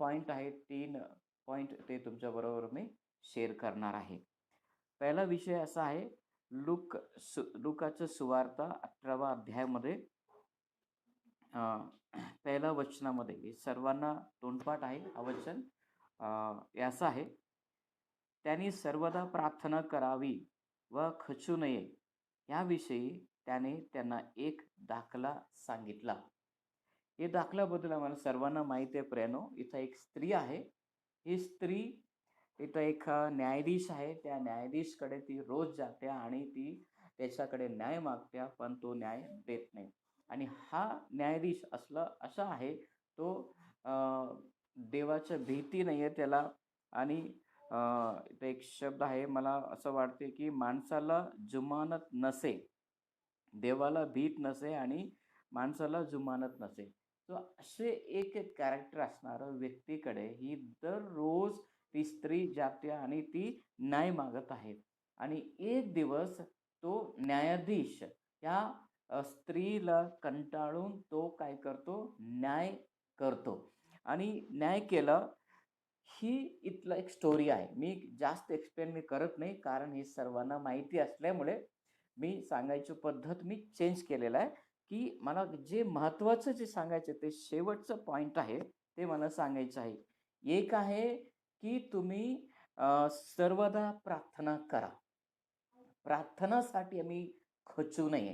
Point आहेत, 3 point ते तुमच्याबरोबर मी शेअर करणार आहे. पहिला विषय असा आहे, लुकाचं सुवार्ता 18वा अध्यायामध्ये अ, पहिल्या वचनामध्ये हे सर्वांना तोंडपाठ आहे हा वचन. हे असं आहे, त्यांनी सर्वदा प्रार्थना करावी व खचू नये याविषयी त्याने त्यांना एक दाखला सांगितला. हे दाखल्याबद्दल आम्हाला सर्वांना माहिती आहे प्रियानो, इथं एक स्त्री आहे. ही स्त्री इथं एक न्यायाधीश आहे. त्या न्यायाधीशकडे ती रोज जाते आणि ती त्याच्याकडे न्याय मागते, पण तो न्याय देत नाही. आणि हा न्यायाधीश असा आहे, तो अ, देवाच्या भीती नाही आहे त्याला. आणि इथं एक शब्द आहे, मला असं वाटते की माणसाला जुमानत नसे, देवाला भीत नसे आणि माणसाला जुमानत नसे. तो असे एक कॅरेक्टर असणारं व्यक्तीकडे ही दररोज ती स्त्री जाते आणि ती न्याय मागत आहे. आणि एक दिवस तो न्यायाधीश या स्त्रीला कंटाळून तो काय करतो, न्याय करतो. आणि न्याय केलं, ही इथलं एक स्टोरी आहे. मी जास्त एक्सप्लेन करत नाही, कारण हे सर्वांना माहिती असल्यामुळे मी सांगायची पद्धत मी चेंज केलेला आहे, की मला जे महत्त्वाचं जे सांगायचं ते शेवटचं पॉइंट आहे, ते मला सांगायचं आहे. एक आहे, की तुम्ही सर्वदा प्रार्थना करा. प्रार्थनासाठी आम्ही खचू नये.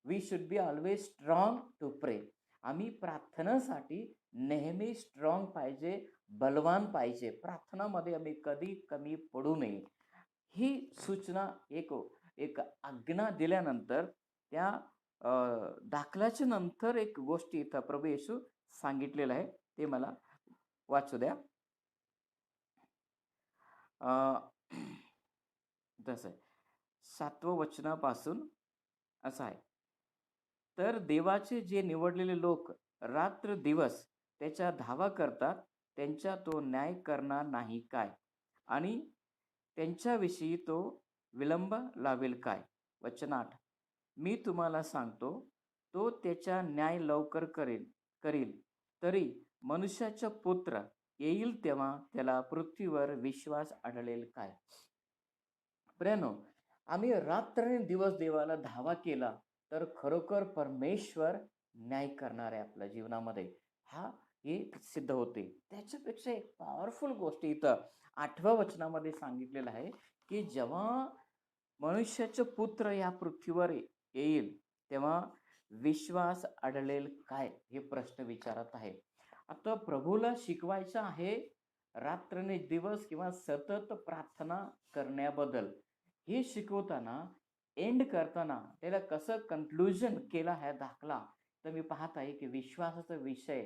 We should be always strong to pray. आम्ही प्रार्थनासाठी नेहमी स्ट्रॉंग पाहिजे, बलवान पाहिजे. प्रार्थनामध्ये आम्ही कधी कमी पडू नये. ही सूचना एक एक आज्ञा दिल्यानंतर त्या दाखल्याच्या नंतर एक गोष्ट इथं प्रभू येशू सांगितलेलं आहे, ते मला वाचू द्या. तसं आहे 7वं वचनापासून असं आहे, तर देवाचे जे निवडलेले लोक रात्र दिवस त्याच्या धावा करतात, त्यांचा तो न्याय करणार नाही काय? आणि त्यांच्याविषयी तो विलंब लावेल काय? वचन 8, मी तुम्हाला सांगतो, तो त्याचा न्याय लवकर करील. तरी मनुष्याचा पुत्र येईल तेव्हा त्याला पृथ्वीवर विश्वास आढळेल काय? प्रियानो, आम्ही रात्रंदिवस देवाला धावा केला तर खरोखर परमेश्वर न्याय करणार आहे आपल्या जीवनामध्ये. हे सिद्ध होते. त्याच्यापेक्षा एक पॉवरफुल गोष्ट इथं 8व्या वचनामध्ये सांगितलेलं आहे, की जेव्हा मनुष्याचे पुत्र या पृथ्वीवर येईल तेव्हा विश्वास आढळेल काय? हे प्रश्न विचारत आहे. आता प्रभूला शिकवायचं आहे रात्रंदिवस किंवा सतत प्रार्थना करण्याबद्दल. हे शिकवताना एंड करताना त्याला कसं कन्क्लुजन केला हा दाखला, तर मी पाहत आहे की विश्वासाचा विषय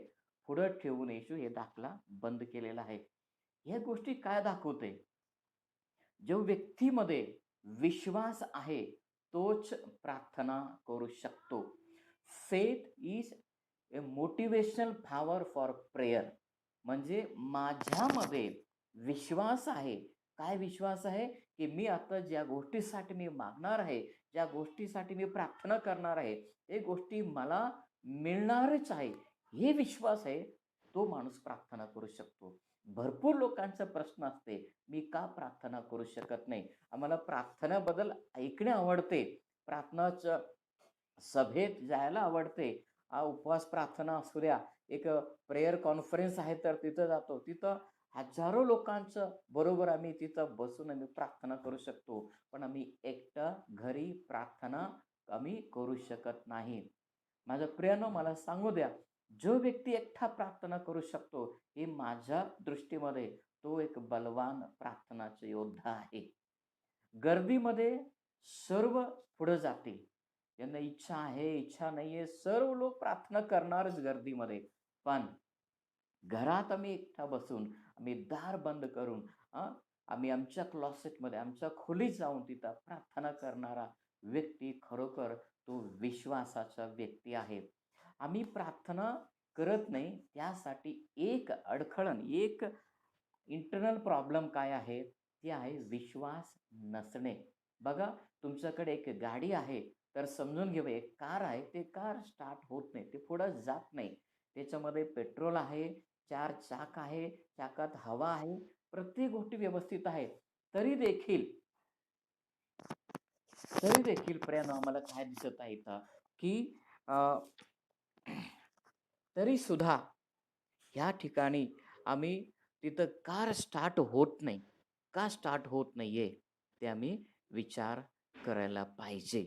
पुढं ठेवून येशू हे दाखला बंद केलेला आहे. ह्या गोष्टी काय दाखवते? जो व्यक्तीमध्ये विश्वास आहे तोच प्रार्थना करू शकतो. Faith is a motivational power for prayer. म्हणजे माझ्यामध्ये विश्वास आहे. काय विश्वास आहे? की मी आता ज्या गोष्टीसाठी मी मागणार आहे, ज्या गोष्टीसाठी मी प्रार्थना करणार आहे, ते गोष्टी मला मिळणारच आहे. हे विश्वास आहे, तो माणूस प्रार्थना करू शकतो. भरपूर लोकांचा प्रश्न असते, मी का प्रार्थना करू शकत नाही? आम्हाला प्रार्थनाबद्दल ऐकणे आवडते. प्रार्थनाच्या सभेत जायला आवडते. उपवास प्रार्थना असू द्या, एक प्रेयर कॉन्फरन्स आहे तर तिथं जातो. तिथं हजारो लोकांचं बरोबर आम्ही तिथं बसून आम्ही प्रार्थना करू शकतो. पण आम्ही एकटं घरी प्रार्थना आम्ही करू शकत नाही. माझ्या प्रियानो, मला सांगू द्या, जो व्यक्ती एकटा प्रार्थना करू शकतो, हे माझ्या दृष्टीमध्ये तो एक बलवान प्रार्थनाचा योद्धा आहे. गर्दीमध्ये सर्व पुढे जातील. ज्यांना इच्छा आहे, इच्छा नाहीये, सर्व लोक प्रार्थना करणारच गर्दीमध्ये. पण घरात आम्ही एकटा बसून, आम्ही दार बंद करून आम्ही आमच्या क्लॉसेटमध्ये, आमच्या खोलीत जाऊन तिथं प्रार्थना करणारा व्यक्ती खरोखर तो विश्वासाचा व्यक्ती आहे. आम्ही प्रार्थना करत नाही, त्यासाठी एक अडखळण, एक इंटरनल प्रॉब्लेम काय आहे? ते आहे विश्वास नसणे. बघा, तुमच्याकडे एक गाडी आहे, तर समजून घ्या, एक कार आहे, ते कार स्टार्ट होत नाही, ते पुढं जात नाही. त्याच्यामध्ये पेट्रोल आहे, 4 चाक आहे, चाकात हवा आहे, प्रत्येक गोष्टी व्यवस्थित आहे. तरी देखील तरी देखील प्रियानो आम्हाला काय दिसत आहे इथं, की अ, तरी सुद्धा ह्या ठिकाणी आम्ही तिथं कार स्टार्ट होत नाही. का स्टार्ट होत नाहीये? ते आम्ही विचार करायला पाहिजे.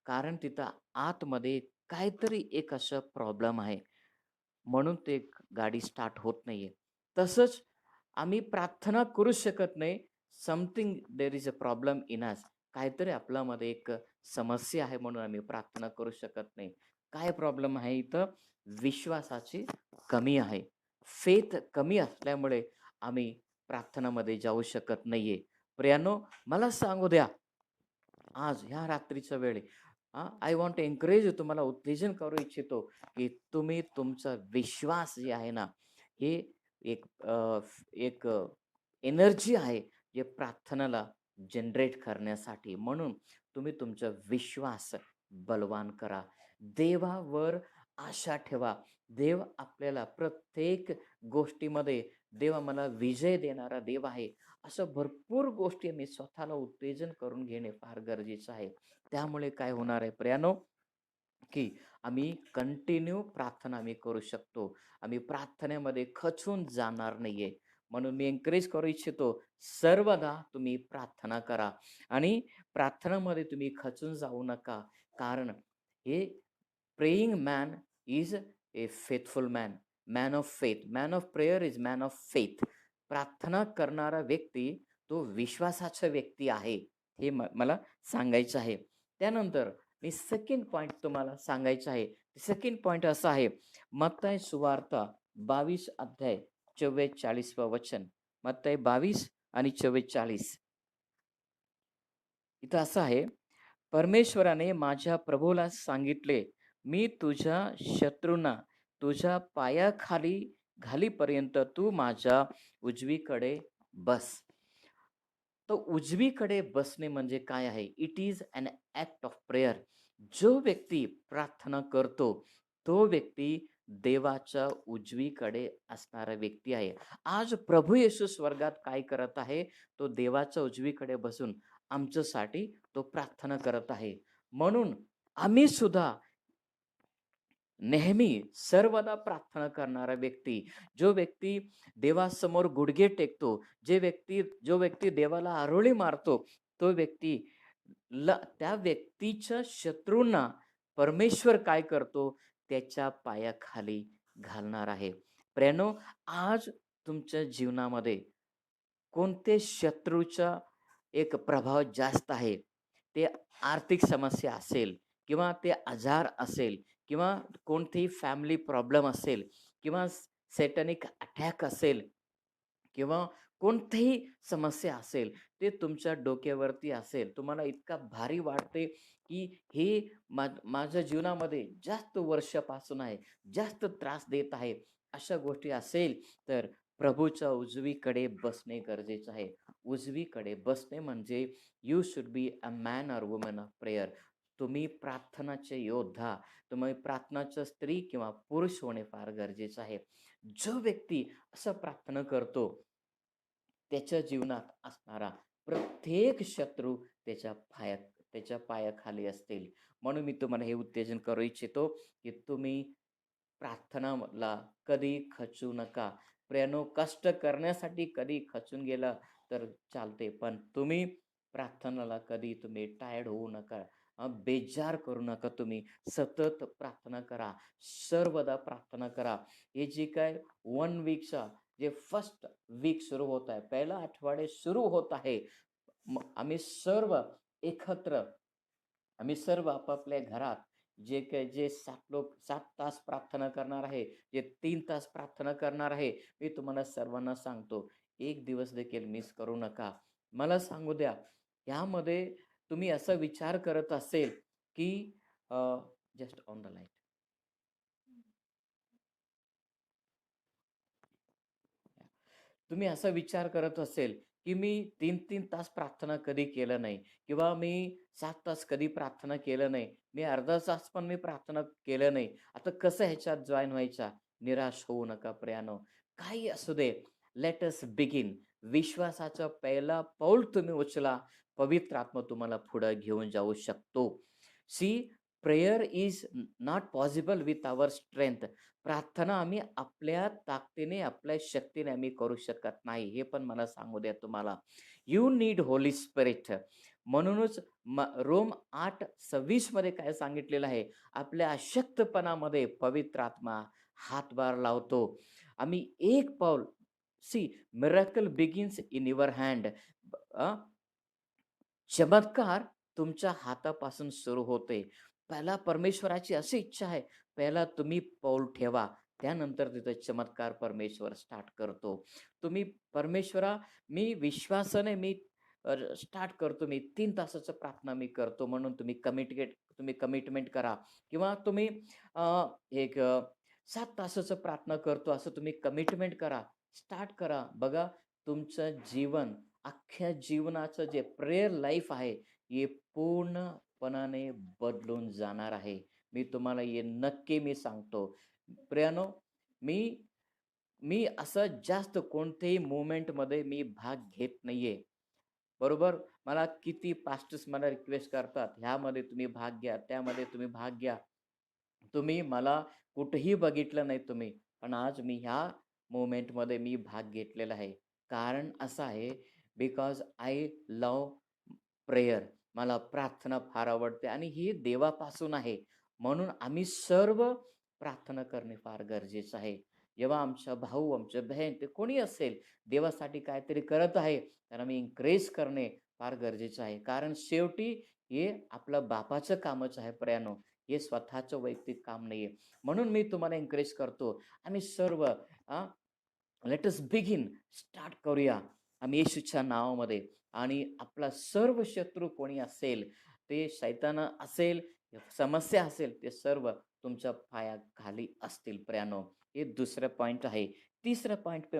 कारण तिथं आतमध्ये काहीतरी एक असं प्रॉब्लेम आहे. म्हणून ते गाडी स्टार्ट होत नाहीये. तसंच आम्ही प्रार्थना करू शकत नाही. Something there is a problem in us. काहीतरी आपल्यामध्ये एक समस्या आहे म्हणून आम्ही प्रार्थना करू शकत नाही. काय प्रॉब्लेम आहे इथं? विश्वासाची कमी आहे. फेथ कमी असल्यामुळे आम्ही प्रार्थनामध्ये जाऊ शकत नाहीये. प्रियानो, मला सांगू द्या, आज ह्या रात्रीच्या वेळी आय वॉन्ट टू एन्करेज तुम्हाला उत्तेजन करू इच्छितो, की तुम्ही तुमचा विश्वास जे आहे ना, हे एक एक एनर्जी आहे, जे प्रार्थनेला जनरेट करण्यासाठी. म्हणून तुम्ही तुमचा विश्वास बलवान करा. देवावर आशा ठेवा. देव आपल्याला प्रत्येक गोष्टीमध्ये देव आम्हाला विजय देणारा देव आहे. अशा भरपूर गोष्टी मी स्वतःला उत्तेजन करून घेणे फार गरजेचं आहे. त्यामुळे काय होणार आहे प्रियानो, की आम्ही कंटिन्यू प्रार्थना आम्ही करू शकतो. आम्ही प्रार्थनेमध्ये खचून जाणार नाहीये. म्हणून मी एन्करेज करू इच्छितो, सर्वदा तुम्ही प्रार्थना करा आणि प्रार्थनेमध्ये तुम्ही खचून जाऊ नका. कारण हे praying man is a faithful man, man of faith. Man of prayer is man of faith. प्रार्थना करणारा व्यक्ती तो विश्वासाचा व्यक्ती आहे. हे मला सांगायचं आहे. त्यानंतर मी सेकंड पॉइंट तुम्हाला सांगायचं आहे. सेकंड पॉइंट असा आहे, मत्ताई सुवार्ता 22 अध्याय 44 वचन. मत्ताई 22 आणि 44. इथं असं आहे, परमेश्वराने माझ्या प्रभूला सांगितले, मी तुझ्या शत्रूंना तुझ्या पायाखाली घालीपर्यंत तू माझ्या उजवीकडे बस. तर उजवीकडे बसणे म्हणजे काय आहे? It is an act of prayer. जो व्यक्ती प्रार्थना करतो, तो व्यक्ती देवाच्या उजवीकडे असणारा व्यक्ती आहे. आज प्रभू येशू स्वर्गात काय करत आहे? तो देवाच्या उजवीकडे बसून आमच्यासाठी तो प्रार्थना करत आहे. म्हणून आम्ही सुद्धा नेहमी सर्वदा प्रार्थना करणारा व्यक्ती, जो व्यक्ती देवासमोर गुडघे टेकतो, जो व्यक्ती देवाला आरोळी मारतो, तो व्यक्ती त्या व्यक्तीच्या शत्रूंना परमेश्वर काय करतो? त्याच्या पायाखाली घालणार आहे. प्रियानो, आज तुमच्या जीवनामध्ये कोणते शत्रूचा एक प्रभाव जास्त आहे? ते आर्थिक समस्या असेल किंवा ते आजार असेल किंवा कोणतेही फॅमिली प्रॉब्लेम असेल किंवा सॅटॅनिक अटॅक असेल किंवा कोणतीही समस्या असेल, ते तुमच्या डोक्यावरती असेल. तुम्हाला इतका भारी वाटते, की हे माझ्या जीवनामध्ये जास्त वर्षापासून आहे, जास्त त्रास देत आहे. अशा गोष्टी असेल, तर प्रभूच्या उजवीकडे बसणे गरजेचं आहे. उजवीकडे बसणे म्हणजे you should be a man or woman of prayer. तुम्ही प्रार्थनाचे योद्धा, तुम्ही प्रार्थनाचा स्त्री किंवा पुरुष होणे फार गरजेचं आहे. जो व्यक्ती असं प्रार्थना करतो, त्याच्या जीवनात असणारा प्रत्येक शत्रू त्याच्या पायाखाली असतील. म्हणून मी तुम्हाला हे उत्तेजन करू इच्छितो, की तुम्ही प्रार्थनाला कधी खचू नका. प्रियानो, कष्ट करण्यासाठी कधी खचून गेला तर चालते, पण तुम्ही प्रार्थनाला कधी तुम्ही टायर्ड होऊ नका. बेजार करू नका. तुम्ही सतत प्रार्थना करा. सर्वदा प्रार्थना करा. हे जे काय 1 वीकचा जे फर्स्ट वीक सुरू होत आहे, पहिला आठवडे सुरू होत आहे. एकत्र आम्ही सर्व आपापल्या घरात जे 7 तास प्रार्थना करणार आहे, जे 3 तास प्रार्थना करणार आहे, मी तुम्हाला सर्वांना सांगतो, एक दिवस देखील मिस करू नका. मला सांगू द्या, यामध्ये तुम्ही असा विचार करत असेल, की जस्ट ऑन द लाईट. तुम्ही असा विचार करत असेल, की मी 3-3 तास प्रार्थना कधी केलं नाही किंवा मी 7 तास कधी प्रार्थना केलं नाही. मी अर्धा तास पण मी प्रार्थना केलं नाही. आता कसं ह्याच्यात जॉइन व्हायचा? निराश होऊ नका प्रियानो. काही असू दे, लेट अस बिगिन. विश्वासाचा पहिला पाऊल तुम्ही उचला. पवित्र आत्मा तुम्हाला पुढे घेऊन जाऊ शकतो. See, prayer is not possible with our strength. प्रार्थना आम्ही आपल्या ताकदीने, आपल्या शक्तीने आम्ही करू शकत नाही. हे पण मला सांगू द्या तुम्हाला. You need Holy spirit. म्हणूनच रोम 8:26 मध्ये काय सांगितलेलं आहे, आपल्या अशक्तपणामध्ये पवित्र आत्मा हातभार लावतो. आम्ही एक पाऊल, see, miracle begins in your hand. चमत्कार तुमच्या हातापासून सुरू होते. पहिला परमेश्वराची अशी इच्छा आहे, पहिला तुम्ही पाऊल ठेवा, त्यानंतर तिथे चमत्कार परमेश्वर स्टार्ट करतो. तुम्ही परमेश्वरा, मी विश्वासाने मी स्टार्ट करतो, मी 3 तासाचं प्रार्थना मी करतो म्हणून तुम्ही कमिटमेंट करा, किंवा तुम्ही एक 7 तासाचं प्रार्थना करतो असं तुम्ही कमिटमेंट करा, स्टार्ट करा. बघा, तुमचं जीवन, अख्ख्या जीवनाचं जे प्रेयर लाईफ आहे, हे पूर्णपणाने बदलून जाणार आहे. मी तुम्हाला हे नक्की मी सांगतो. प्रियानो, मी मी असं जास्त कोणत्याही मूव्हमेंटमध्ये मी भाग घेत नाहीये. बरोबर? मला किती पास्टर्स मला रिक्वेस्ट करतात, ह्यामध्ये तुम्ही भाग घ्या, त्यामध्ये तुम्ही भाग घ्या. तुम्ही मला कुठेही बघितलं नाही तुम्ही, पण आज मी ह्या मूव्हमेंटमध्ये मी भाग घेतलेला आहे. कारण असं आहे, बिकॉज आय लव्ह प्रेयर. मला प्रार्थना फार आवडते आणि ही देवापासून आहे. म्हणून आम्ही सर्व प्रार्थना करणे फार गरजेचं आहे. जेव्हा आमचा भाऊ, आमची बहीण, ते कोणी असेल, देवासाठी काहीतरी करत आहे, तर आम्ही एन्करेज करणे फार गरजेचं आहे. कारण शेवटी हे आपलं बापाचं कामच आहे प्रियानो. हे स्वतःचं वैयक्तिक काम नाहीये. म्हणून मी तुम्हाला एन्करेज करतो, आम्ही सर्व लेट अस बिगिन, स्टार्ट करूया आम्ही येशूच्या नावामध्ये. आणि आपला सर्व शत्रू कोणी असेल, ते शैतान असेल, समस्या असेल, ते सर्व तुमच्या पायाखाली असतील प्रियानो. हे दुसरं पॉइंट आहे. तिसरं पॉइंट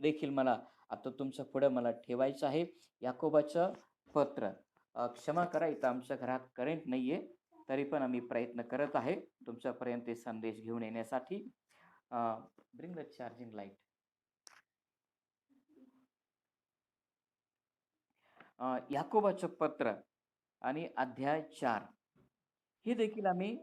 देखील मला आता तुमच्या पुढे मला ठेवायचं आहे. याकोबाचं पत्र. क्षमा करा, इथं आमच्या घरात करंट नाहीये, तरी पण आम्ही प्रयत्न करत आहे तुमच्यापर्यंत हे संदेश घेऊन येण्यासाठी. Bring the charging light. याकोबाचं पत्र आणि अध्याय 4, हे देखील आम्ही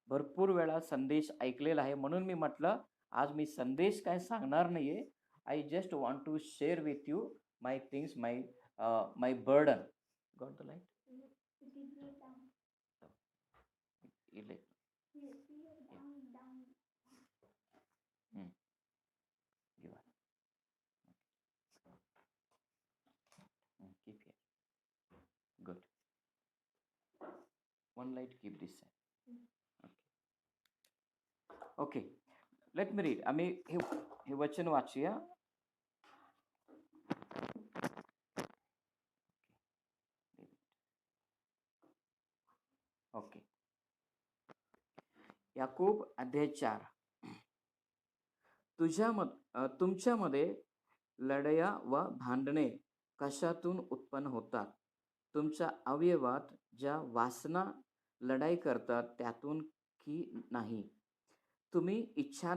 भरपूर वेळा संदेश ऐकलेला आहे. म्हणून मी म्हटलं, आज मी संदेश काय सांगणार नाहीये. I just want to share with you my things, my burden. Got the light? Keep here. Good. One light, keep this side. Okay. Let me read. आम्ही हे वचन वाचूया. ओके. याकूब अध्याय 4. तुमच्यामध्ये लढाया व भांडणे कशातून उत्पन्न होतात? तुमच्या अवयवात ज्या वासना लढाई करतात त्यातून की नाही? तुम्ही इच्छा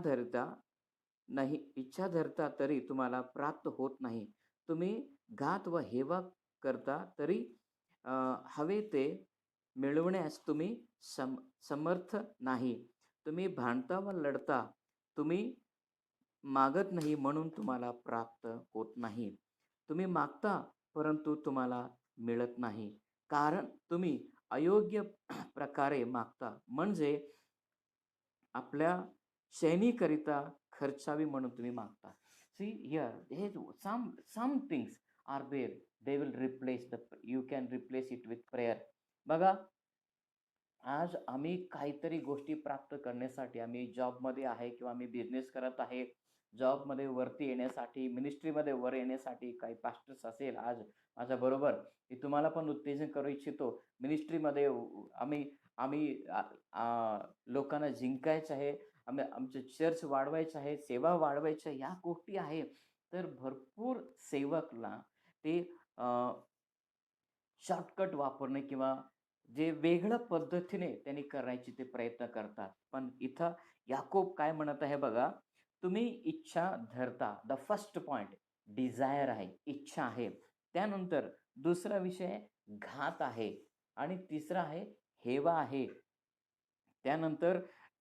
धरता तरी तुम्हाला प्राप्त होत नाही. तुम्ही घात व हेवा करता तरी हवे ते मिळवण्यास तुम्ही समर्थ नाही. तुम्ही भांडता व लढता, तुम्ही मागत नाही म्हणून तुम्हाला प्राप्त होत नाही. तुम्ही मागता परंतु तुम्हाला मिळत नाही, कारण तुम्ही अयोग्य प्रकारे मागता, म्हणजे आपल्या शैनीकरिता खर्चावी म्हणून तुम्ही मागता. See here, some things are there, they will replace you can replace it with prayer. बघा, आज आम्ही काहीतरी गोष्टी प्राप्त करण्यासाठी, आम्ही जॉबमध्ये आहे किंवा आम्ही बिझनेस करत आहे, जॉबमध्ये वरती येण्यासाठी, मिनिस्ट्रीमध्ये वर येण्यासाठी, काही पास्टर्स असेल आज माझ्या बरोबर, मी तुम्हाला पण उत्तेजन करू इच्छितो. मिनिस्ट्रीमध्ये आम्ही आम्ही लोकांना जिंकायचं आहे, आमचे चर्च वाढवायचं आहे, सेवा वाढवायच्या, या गोष्टी आहे. तर भरपूर सेवकला ते शॉर्टकट वापरणे किंवा जे वेगळ्या पद्धतीने त्यांनी करायची ते प्रयत्न करतात. पण इथं याकोब काय म्हणत आहे बघा, तुम्ही इच्छा धरता. द फर्स्ट पॉइंट डिझायर आहे, इच्छा आहे. त्यानंतर दुसरा विषय घात आहे आणि तिसरा आहे हेवा आहे. त्यानंतर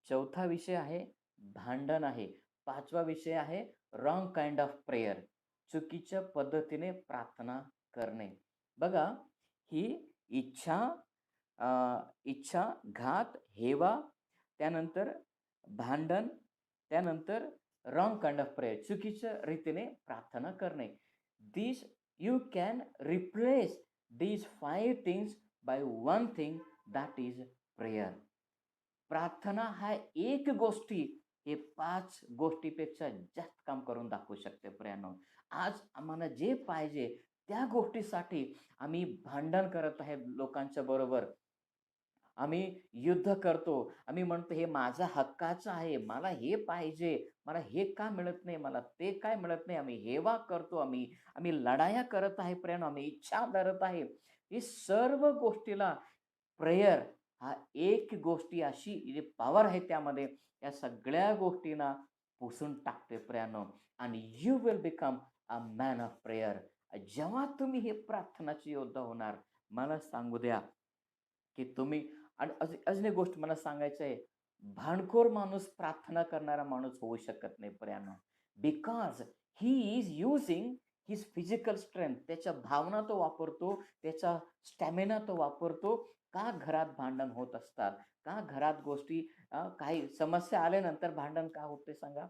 चौथा विषय आहे भांडण आहे. पाचवा विषय आहे रॉंग काइंड ऑफ प्रेयर. चुकीच्या पद्धतीने प्रार्थना करणे. बघा, ही इच्छा, इच्छा, घात, हेवा, त्यानंतर भांडण, त्यानंतर रॉंग काइंड ऑफ प्रेयर, चुकीच्या रीतीने प्रार्थना करणे. This you can replace these 5 things by one thing, that is prayer. प्रार्थना हा एक गोष्टी हे 5 गोष्टीपेक्षा जास्त काम करून दाखवू शकते प्रियानो. आज आम्हाला जे पाहिजे त्या गोष्टीसाठी आम्ही भांडण करत आहे लोकांच्या बरोबर. आम्ही युद्ध करतो. आम्ही म्हणतो हे माझा हक्काचं आहे. मला हे पाहिजे. मला हे का मिळत नाही? मला ते काय मिळत नाही? आम्ही हेवा करतो. आम्ही लढाया करत आहे प्रियानो. आम्ही इच्छा धरत आहे. ही सर्व गोष्टीला प्रेयर हा एक गोष्टी अशी जी पॉवर आहे त्यामध्ये, या सगळ्या गोष्टींना पुसून टाकते प्रियानो. आणि you will become a man of prayer. जेव्हा तुम्ही हे प्रार्थनाचे योद्धा होणार, मला सांगू द्या की तुम्ही, आणि अजून एक गोष्ट मला सांगायचं आहे, भांडखोर माणूस प्रार्थना करणारा माणूस होऊ शकत नाही प्रियानो. Because he is using his physical strength. त्याच्या भावना तो वापरतो, त्याचा स्टॅमिना तो वापरतो. का घरात भांडण होत असतात? का घरात गोष्टी, काही समस्या आल्यानंतर भांडण का होते सांगा?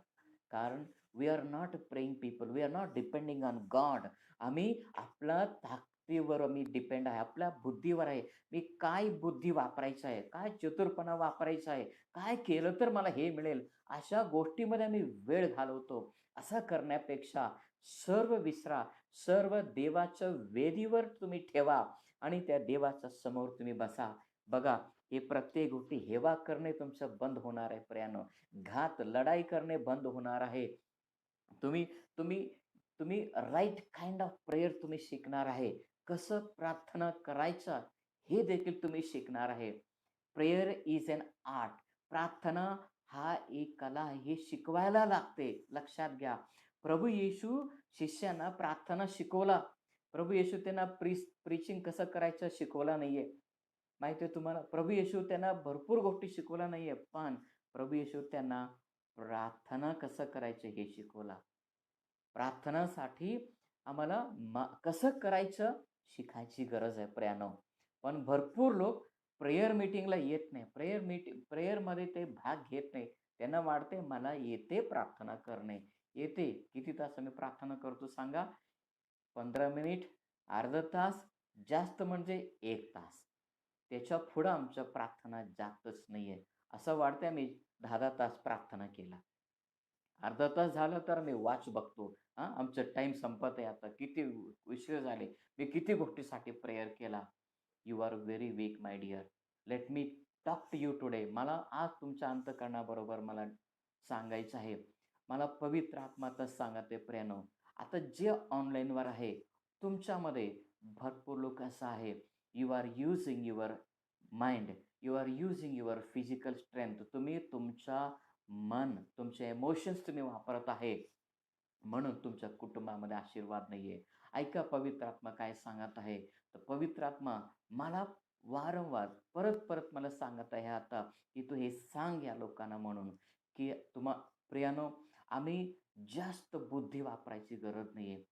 कारण we are not praying people, we are not depending on God. आम्ही आपल्या ताकदीवर आम्ही डिपेंड आहे, आपल्या बुद्धीवर आहे. मी काय बुद्धी वापरायचं आहे, काय चतुरपणा वापरायचा आहे, काय केलं तर मला हे मिळेल, अशा गोष्टीमध्ये आम्ही वेळ घालवतो. असं करण्यापेक्षा सर्व विसरा, सर्व देवाच्या वेदीवर तुम्ही ठेवा आणि त्या देवाच्या समोर तुम्ही बसा. बघा, हे प्रत्येक गोष्टी हेवा करणे तुमचं बंद होणार आहे प्रियानो. घात, लढाई करणे बंद होणार आहे. तुम्ही तुम्ही तुम्ही राइट काइंड ऑफ प्रेयर तुम्ही शिकणार आहे. कसं प्रार्थना करायचं हे देखील तुम्ही शिकणार आहे. Prayer is an art. प्रार्थना हा एक कला आहे. हे शिकवायला लागते. लक्षात घ्या. प्रभू येशू शिष्यांना प्रार्थना शिकवला. प्रभू येशू त्यांना प्रीचिंग कसं करायचं शिकवला नाहीये. माहिती आहे तुम्हाला? प्रभू येशू त्यांना भरपूर गोष्टी शिकवल्या नाहीये. पण प्रभू येशू त्यांना प्रार्थना कसं करायचं हे शिकवला. प्रार्थनासाठी आम्हाला कसं करायचं शिकायची गरज आहे प्रियानो. पण भरपूर लोक प्रेयर मीटिंगला येत नाही. प्रेयरमध्ये ते भाग घेत नाही. त्यांना वाटते मला येते प्रार्थना करणे. येते. किती तास आम्ही प्रार्थना करतो सांगा? 15 मिनिट, अर्धा तास, जास्त म्हणजे 1 तास. त्याच्या पुढं आमच्या प्रार्थना जातच नाहीये. असं वाटतंय आम्ही 10-10 तास प्रार्थना केला. अर्धा तास झालं तर मी वॉच बघतो. आमचं टाईम संपत आहे आता. किती उशीर झाले. मी किती गोष्टीसाठी प्रेयर केला. You are very weak my dear. Let me talk to you today. मला आज तुमच्या अंतःकरणाबरोबर मला सांगायचं आहे. मला पवित्र आत्मातच सांगत आहे प्रियानो. आता जे ऑनलाईनवर आहे, तुमच्यामध्ये भरपूर लोक असं आहे, you are using your mind, you are using your physical strength. तुम्ही तुमच्या मन, तुमचे इमोशन्स तुम्ही वापरत आहे. म्हणून तुमच्या कुटुंबामध्ये आशीर्वाद नाहीये. ऐका पवित्र आत्मा काय सांगत आहे. तर पवित्र आत्मा मला वारंवार परत-परत मला सांगत आहे आता, की तू हे सांग या लोकांना म्हणून, की प्रियानो, आम्ही जास्त बुद्धी वापरायची गरज नाहीये.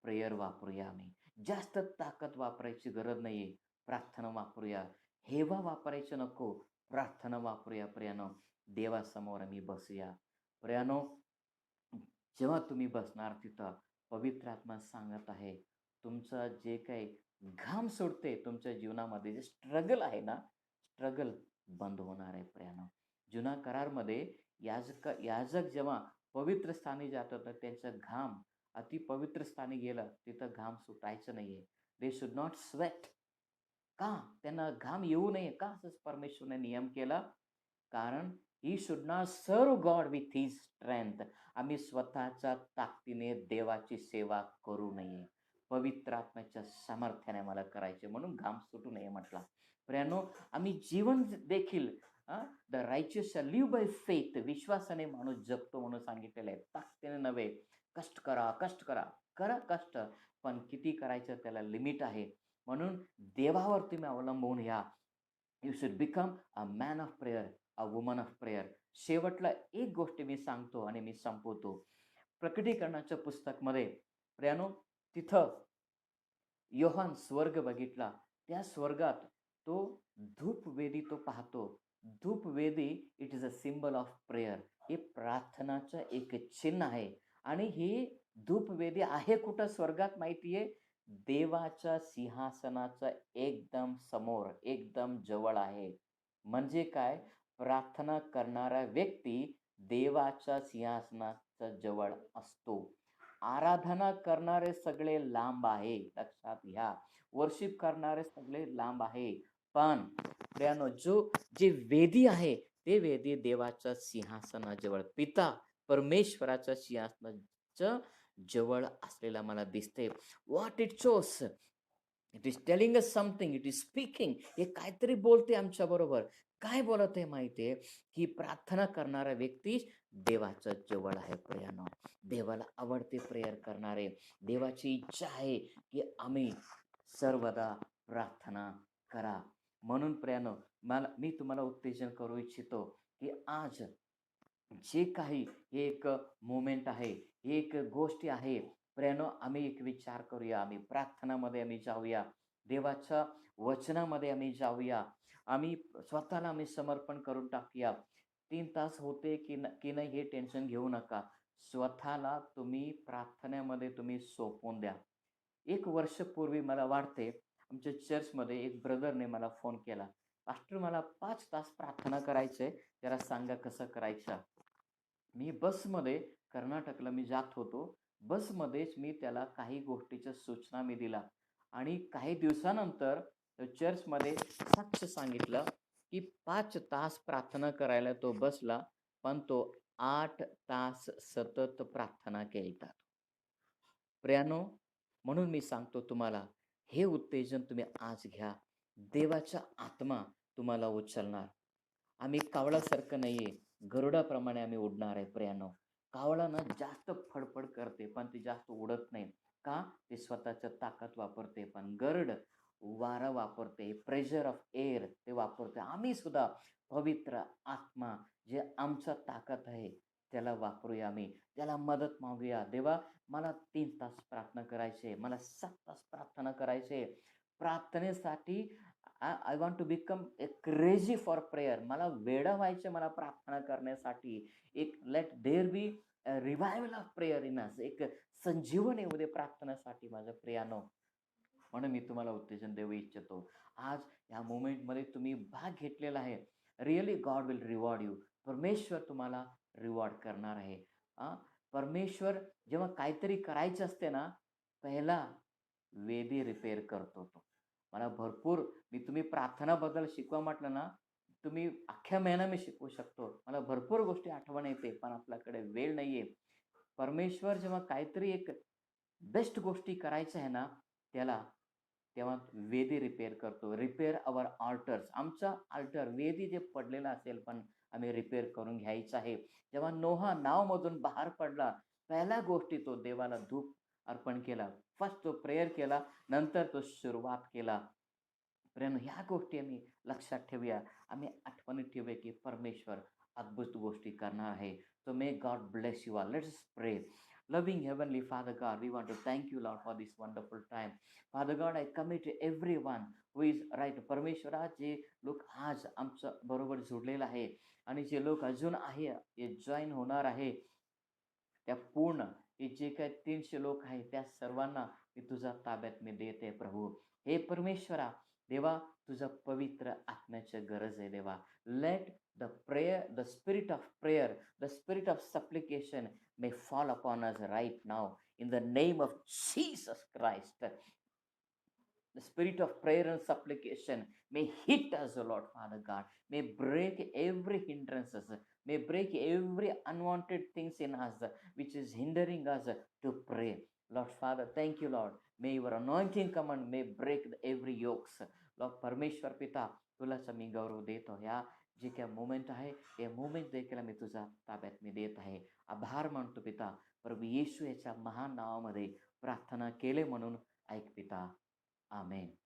प्रेयर वापरूया आम्ही. जास्त ताकद वापरायची गरज नाहीये. प्रार्थना वापरूया. हेवा वापरायचं नको. प्रार्थना वापरूया प्रियानो. देवासमोर आम्ही बसूया. प्रियानो, जेव्हा तुम्ही बसणार तिथं पवित्र आत्मा सांगत आहे, तुमचं जे काही घाम सुटते तुमच्या जीवनामध्ये, जे स्ट्रगल आहे ना, स्ट्रगल बंद होणार आहे प्रियानो. जुना करारमध्ये याजक जेव्हा पवित्र स्थानी जात होतं, त्यांचा घाम अति पवित्र स्थानी गेलं, तिथं घाम सुटायचं नाहीये. They should not sweat. का? त्यांना घाम येऊ नये का? असंच परमेश्वरने नियम केला. कारण he should not serve God with his strength. आम्ही स्वतःच्या ताकदीने देवाची सेवा करू नये. पवित्र आत्म्याच्या सामर्थ्याने मला करायचे, म्हणून घाम सुटू नये म्हटला. प्रियानो, आम्ही जीवन देखील the righteous shall live by faith, विश्वासाने माणूस जगतो म्हणून सांगितलेलं आहे. ताकदीने नव्हे, कष्ट करा, कष्ट करा, करा कष्ट, पण किती करायचं त्याला लिमिट आहे. म्हणून देवावर तुम्ही अवलंबून या. You should become a man of prayer, a woman of prayer. शेवटला एक गोष्ट मी सांगतो आणि मी संपवतो. प्रकटीकरणाच्या पुस्तकमध्ये प्रियानो, तिथं योहान स्वर्ग बघितला. त्या स्वर्गात तो धूपवेदी तो पाहतो. धूपवेदी it is a symbol of prayer. हे प्रार्थनाचं एक चिन्ह आहे. आणि ही धूपवेदी आहे कुठं स्वर्गात माहितीये? देवाच्या सिंहासनाच्या एकदम समोर, एकदम जवळ आहे. म्हणजे काय? प्रार्थना करणारा व्यक्ती देवाच्या सिंहासनाच्या जवळ असतो. आराधना करणारे सगळे लांब आहे, लक्षात घ्या. वर्शिप करणारे सगळे लांब आहे. पण प्रियानो, जे वेदी आहे ते वेदी देवाच्या सिंहासनाजवळ, पिता परमेश्वराच्या सिंहासनाच्या जवळ असलेला मला दिसते. What it shows, it is telling us something, it is speaking. हे काहीतरी बोलते आमच्या बरोबर. काय बोलत आहे माहितीये? की प्रार्थना करणारा व्यक्ती देवाच्या जवळ आहे. प्रियानो, देवाला आवडते प्रेयर करणारे. देवाची इच्छा आहे की आम्ही सर्वदा प्रार्थना करा. म्हणून प्रियानो, मी तुम्हाला उत्तेजन करू इच्छितो की आज जे काही हे एक मोमेंट आहे, ही एक गोष्टी आहे प्रियानो, आम्ही एक विचार करूया. आम्ही प्रार्थनामध्ये आम्ही जाऊया. देवाच्या वचनामध्ये आम्ही जाऊया. आम्ही स्वतःला आम्ही समर्पण करून टाकूया. 3 तास होते की नाही हे टेन्शन घेऊ नका. स्वतःला तुम्ही प्रार्थनेमध्ये तुम्ही सोपवून द्या. 1 वर्षपूर्वी मला वाटते आमच्या चर्चमध्ये एक ब्रदरने मला फोन केला. पास्टर, मला 5 तास प्रार्थना करायचंय, जरा सांगा कसं करायचं. मी बसमध्ये कर्नाटकला मी जात होतो. बसमध्येच मी त्याला काही गोष्टीच्या सूचना मी दिला आणि काही दिवसानंतर चर्चमध्ये साक्ष सांगितलं की 5 तास प्रार्थना करायला तो बसला, पण तो 8 तास सतत प्रार्थना केलता. प्रियानो, म्हणून मी सांगतो तुम्हाला, हे उत्तेजन तुम्ही आज घ्या. देवाचा आत्मा तुम्हाला उचलणार. आम्ही कावळासारखं नाहीये, गरुडाप्रमाणे आम्ही उडणार आहे प्रियानो. कावळा ना जास्त फडफड करते, पण ती जास्त उडत नाही. का? ते स्वतःचं ताकद वापरते. पण गरुड वारा वापरते, प्रेशर ऑफ एअर ते वापरते. आम्ही सुद्धा पवित्र आत्मा जे आमचा ताकद आहे त्याला वापरूया. आम्ही त्याला मदत मागूया. देवा, मला 3 तास प्रार्थना करायचे, मला 7 तास प्रार्थना करायचे. प्रार्थनेसाठी I want to become a crazy for prayer. मला वेडं व्हायचं मला प्रार्थना करण्यासाठी. एक let there be revival of prayer in us. एक संजीवन येऊ दे प्रार्थनेसाठी माझ्या प्रियानो. म्हणून मी तुम्हाला उत्तेजन देऊ इच्छितो. आज ह्या मोमेंटमध्ये तुम्ही भाग घेतलेला आहे. Really God will reward you. परमेश्वर तुम्हाला रिवॉर्ड करणार आहे. परमेश्वर जेव्हा काहीतरी करायचं असते ना, पहिला वेदी रिपेअर करतो तो. मला भरपूर, तुम्ही प्रार्थनाबद्दल शिकवा म्हटलं ना, तुम्ही अख्ख्या महिना मी शिकवू शकतो. मला भरपूर गोष्टी आठवण येते, पण आपल्याकडे वेळ नाहीये. परमेश्वर जेव्हा काहीतरी एक बेस्ट गोष्टी करायच्या आहे ना, तेव्हा वेदी रिपेअर करतो. Repair our alters. आमचा अल्टर वेदी जे पडलेलं असेल पण आम्ही रिपेअर करून घ्यायचं आहे. जेव्हा नोहा नावमधून बाहेर पडला, पहिल्या गोष्टी तो देवाला धूप अर्पण केला. फर्स्ट तो प्रेयर केला, नंतर तो सुरुवात केला. प्रेम, ह्या गोष्टी आम्ही लक्षात ठेवूया. आम्ही आठवणीत ठेवूया की परमेश्वर अद्भुत गोष्टी करणार आहे. So may God bless you all. Let us pray. Loving Heavenly Father God, we want to thank you, Lord, for this wonderful time. Father God, I commit to everyone who is right. परमेश्वरा, जे लोक आज आमच्या बरोबर जोडलेलं आहे आणि जे लोक अजून आहे हे जॉईन होणार आहे, त्या पूर्ण हे जे काही 300 लोक आहेत त्या सर्वांना मी तुझ्या ताब्यात मी देते प्रभू. हे परमेश्वरा, देवा, तुझा पवित्र आत्म्याची गरज आहे देवा. Let the prayer, the spirit of prayer, the spirit of supplication may fall upon us right now in the name of Jesus Christ. The spirit of prayer and supplication may hit us, O Lord Father God. May break every hindrances. May break every unwanted things in us which is hindering us to pray. Lord Father, thank you, Lord. May your anointing come and may break every yokes. परमेश्वर पिता, तुलाच मी गौरव देतो. ह्या जे काही moment आहे, हे moment देखील मी तुझ्या ताब्यात मी देत आहे. आभार मानतो पिता. प्रभू येशू याच्या महान नावामध्ये प्रार्थना केले म्हणून ऐक पिता. आमेन.